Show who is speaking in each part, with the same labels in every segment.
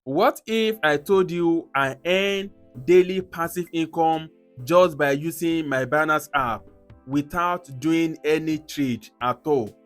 Speaker 1: What if I told you I earn daily passive income just by using my Binance app without doing any trade at all?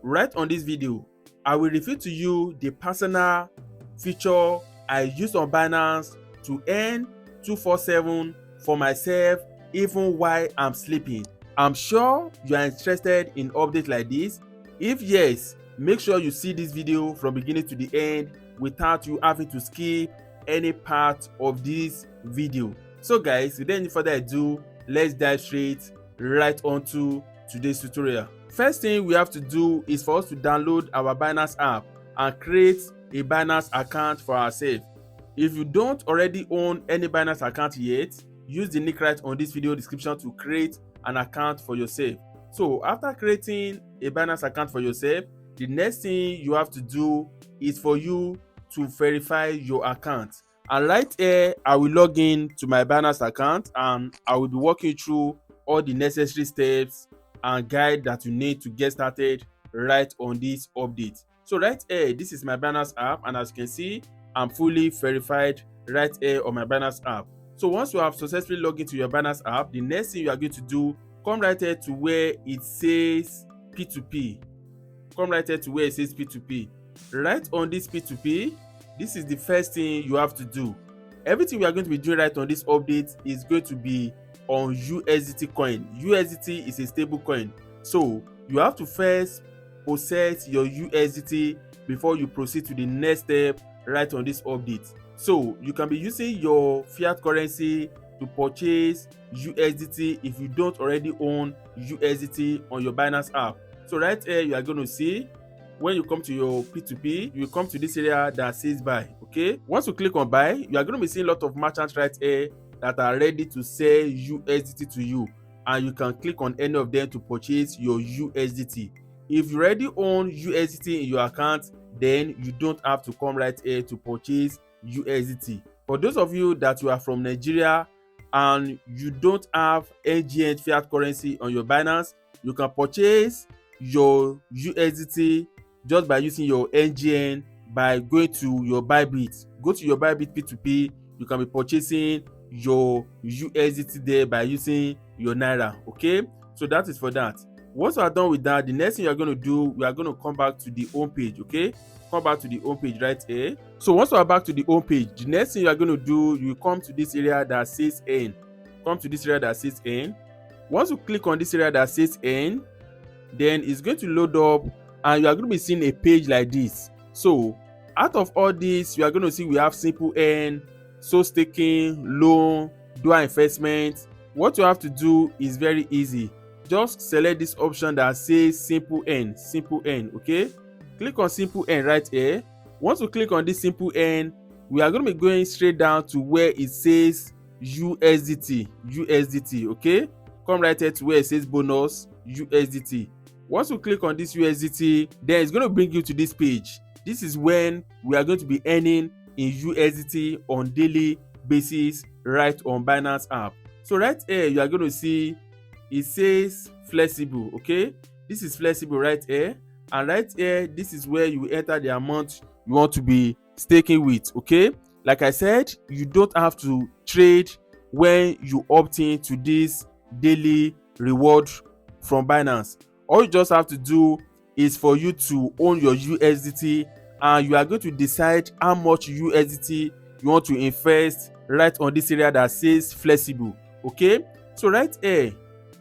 Speaker 1: Right on this video, I will reveal to you the personal feature I use on Binance to earn 247 for myself even while I'm sleeping. I'm sure you are interested in updates like this. If yes, make sure you see this video from beginning to the end without you having to skip any part of this video. So guys, without any further ado, let's dive straight right onto today's tutorial. First thing we have to do is for us to download our Binance app and create a Binance account for ourselves. If you don't already own any Binance account yet, use the link right on this video description to create an account for yourself. So after creating a Binance account for yourself, the next thing you have to do is for you to verify your account. And right here, I will log in to my Binance account and I will be walking through all the necessary steps and guide that you need to get started right on this update. So right here, this is my Binance app, and as you can see, I'm fully verified right here on my Binance app. So once you have successfully logged into your Binance app, the next thing you are going to do, come right here to where it says P2P. Come right here to where it says P2P. Right on this P2P, this is the first thing you have to do. Everything we are going to be doing right on this update is going to be on USDT coin. USDT is a stable coin, so you have to first possess your USDT before you proceed to the next step right on this update. So you can be using your fiat currency to purchase USDT if you don't already own USDT on your Binance app. So right here, you are going to see, when you come to your P2P, you will come to this area that says buy. Okay, once you click on buy, you are going to be seeing a lot of merchants right here that are ready to sell USDT to you, and you can click on any of them to purchase your USDT. If you already own USDT in your account, then you don't have to come right here to purchase USDT. For those of you that you are from Nigeria and you don't have NGN fiat currency on your Binance, you can purchase your USDT just by using your NGN by going to your Bybit. Go to your Bybit P2P, you can be purchasing your USDT there by using your Naira. Okay, so that is for that. Once you are done with that, the next thing you are going to do, we are going to come back to the home page. Okay, come back to the home page right here. So once you are back to the home page, the next thing you are going to do, you come to this area that says N. Come to this area that says N. Once you click on this area that says N, then it's going to load up and you are going to be seeing a page like this. So out of all this, you are going to see we have simple N, so staking, loan, dual investment. What you have to do is very easy. Just select this option that says simple N. Okay, click on simple N right here. Once you click on this simple N, we are going to be going straight down to where it says USDT. Okay, come right here to where it says bonus USDT. Once you click on this USDT, then it's going to bring you to this page. This is when we are going to be earning in USDT on daily basis right on Binance app. So right here, you are going to see it says flexible. Okay, this is flexible right here, and right here, this is where you enter the amount you want to be staking with. Okay, like I said, you don't have to trade when you opt in to this daily reward from Binance. All you just have to do is for you to own your USDT, and you are going to decide how much USDT you want to invest right on this area that says flexible. Okay, so right here,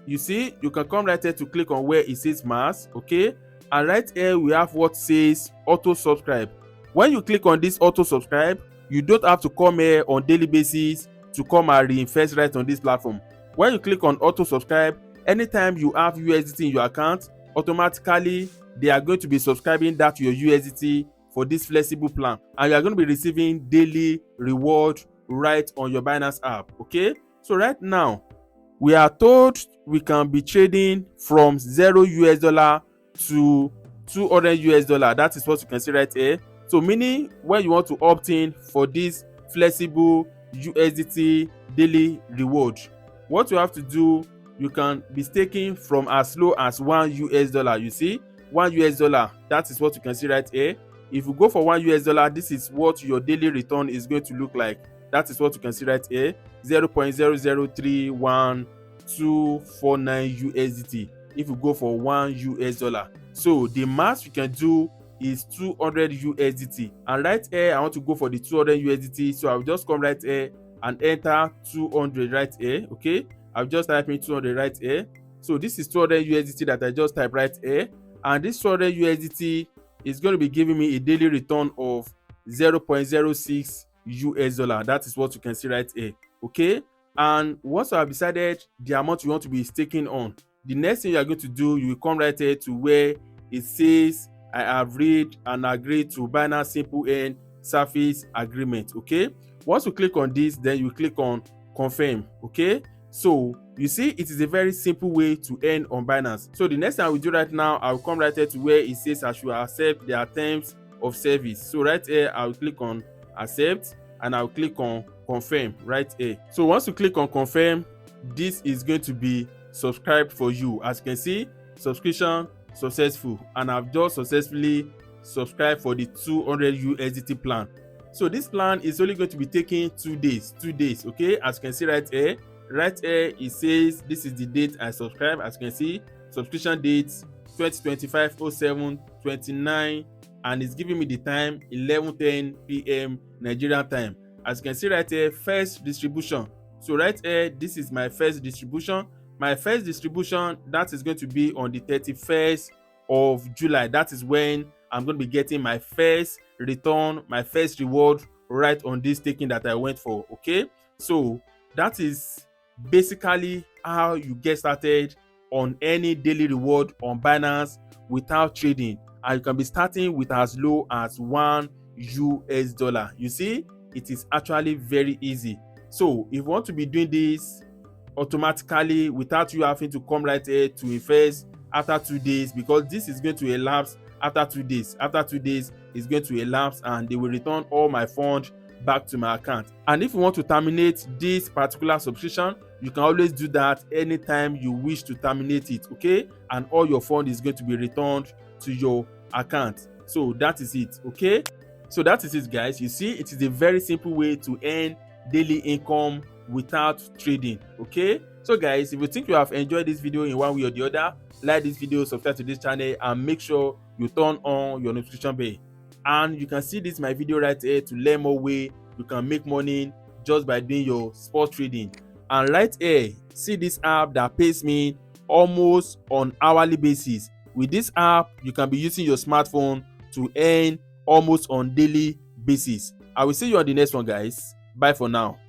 Speaker 1: you see, you can come right here to click on where it says mass. Okay, and right here we have what says auto subscribe. When you click on this auto subscribe, you don't have to come here on daily basis to come and reinvest right on this platform. When you click on auto subscribe, anytime you have USDT in your account, automatically they are going to be subscribing that to your USDT for this flexible plan, and you are going to be receiving daily reward right on your Binance app. Okay, so right now we are told we can be trading from $0 to $200. That is what you can see right here. So meaning when you want to opt in for this flexible USDT daily reward, what you have to do, you can be staking from as low as $1. You see, $1. That is what you can see right here. If you go for $1, this is what your daily return is going to look like. That is what you can see right here, 0.0031249 USDT if you go for $1. So the max you can do is 200 USDT. And right here, I want to go for the 200 USDT. So I'll just come right here and enter 200 right here. Okay, I'll just type in 200 right here. So this is 200 USDT that I just type right here. And this 200 USDT is going to be giving me a daily return of 0.06 US dollar. That is what you can see right here. Okay, and once I have decided the amount you want to be staking on, the next thing you are going to do, you will come right here to where it says I have read and agreed to Binance Simple Earn Service Agreement. Okay, once you click on this, then you click on confirm. Okay, so you see it is a very simple way to earn on Binance. So the next thing I will do right now, I will come right here to where it says I should accept their terms of service. So right here, I will click on accept and I will click on confirm right here. So once you click on confirm, this is going to be subscribed for you. As you can see, subscription successful, and I've just successfully subscribed for the 200 USDT plan. So this plan is only going to be taking 2 days. Okay, as you can see right here, it says this is the date I subscribe. As you can see, subscription date 2025/07/29, and it's giving me the time 11:10 p.m. Nigerian time. As you can see right here, first distribution. So right here, this is my first distribution. My first distribution, that is going to be on the 31st of July. That is when I'm going to be getting my first return, my first reward right on this staking that I went for. Okay, so that is basically how you get started on any daily reward on Binance without trading, and you can be starting with as low as $1. You see, it is actually very easy. So if you want to be doing this automatically without you having to come right here to invest after 2 days, because this is going to elapse after 2 days. After 2 days, it's going to elapse and they will return all my funds back to my account. And if you want to terminate this particular subscription, you can always do that anytime you wish to terminate it. Okay, and all your fund is going to be returned to your account. So that is it. Okay, so that is it, guys. You see, it is a very simple way to earn daily income without trading. Okay, so guys, if you think you have enjoyed this video in one way or the other, like this video, subscribe to this channel, and make sure you turn on your notification bell. And you can see this my video right here to learn more way you can make money just by doing your spot trading. And right here, see this app that pays me almost on hourly basis. With this app, you can be using your smartphone to earn almost on daily basis. I will see you on the next one, guys. Bye for now.